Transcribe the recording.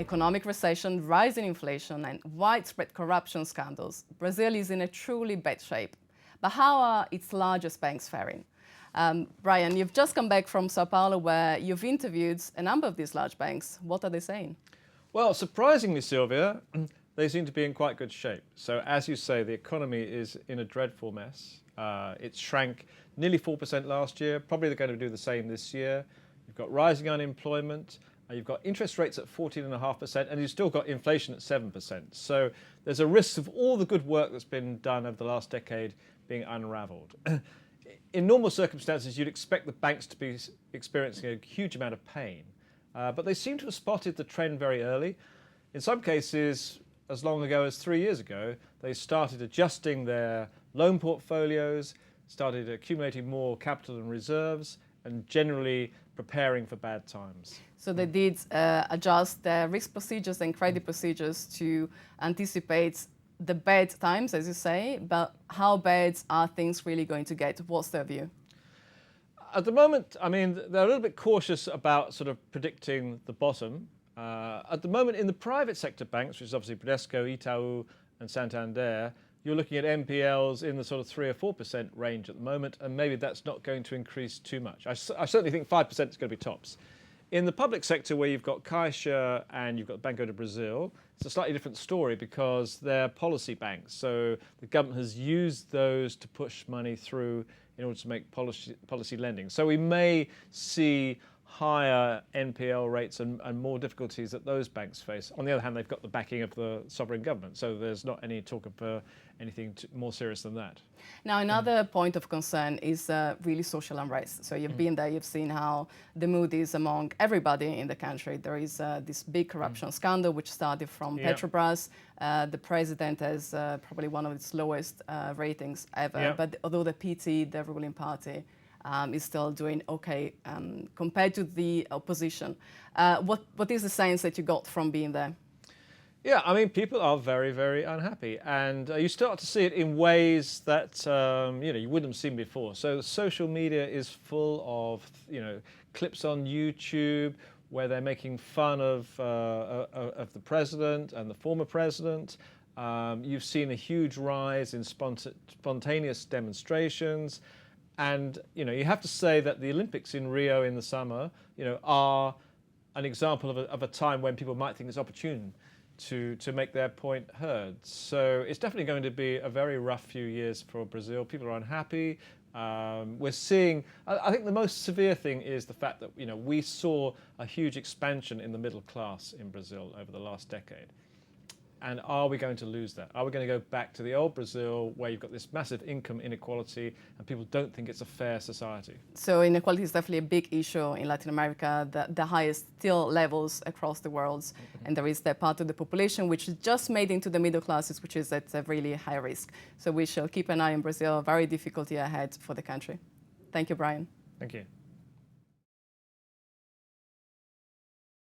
economic recession, rising inflation and widespread corruption scandals, Brazil is in a truly bad shape. But how are its largest banks faring? Brian, you've just come back from Sao Paulo where you've interviewed a number of these large banks. What are they saying? Well, surprisingly, Silvia, they seem to be in quite good shape. So as you say, the economy is in a dreadful mess. It shrank nearly 4% last year. Probably they're going to do the same this year. You've got rising unemployment. You've got interest rates at 14.5%, and you've still got inflation at 7%. So there's a risk of all the good work that's been done over the last decade being unraveled. In normal circumstances, you'd expect the banks to be experiencing a huge amount of pain, but they seem to have spotted the trend very early. In some cases, as long ago as 3 years ago, they started adjusting their loan portfolios, started accumulating more capital and reserves, and generally preparing for bad times. So they did adjust their risk procedures and credit procedures to anticipate the bad times, as you say, but how bad are things really going to get? What's their view? At the moment, I mean, they're a little bit cautious about sort of predicting the bottom. At the moment, in the private sector banks, which is obviously Bradesco, Itaú and Santander, you're looking at NPLs in the sort of 3 or 4% range at the moment, and maybe that's not going to increase too much. I certainly think 5% is going to be tops. In the public sector, where you've got Caixa and you've got Banco do Brasil, it's a slightly different story because they're policy banks. So the government has used those to push money through in order to make policy lending. So we may see higher NPL rates and more difficulties that those banks face. On the other hand, they've got the backing of the sovereign government, so there's not any talk of anything more serious than that. Now, another point of concern is really social unrest. So you've been there, you've seen how the mood is among everybody in the country. There is this big corruption scandal which started from Petrobras. The president has probably one of its lowest ratings ever, but although the PT, the ruling party, is still doing okay compared to the opposition. What is the sense that you got from being there? Yeah, I mean, people are very, very unhappy, and you start to see it in ways that you wouldn't have seen before. So social media is full of clips on YouTube where they're making fun of the president and the former president. You've seen a huge rise in spontaneous demonstrations. And you have to say that the Olympics in Rio in the summer, are an example of a time when people might think it's opportune to make their point heard. So it's definitely going to be a very rough few years for Brazil. People are unhappy. We're seeing, I think the most severe thing is the fact that we saw a huge expansion in the middle class in Brazil over the last decade. And are we going to lose that? Are we going to go back to the old Brazil where you've got this massive income inequality and people don't think it's a fair society? So inequality is definitely a big issue in Latin America, the highest still levels across the world. And there is that part of the population which is just made into the middle classes, which is at a really high risk. So we shall keep an eye on Brazil, very difficult year ahead for the country. Thank you, Brian. Thank you.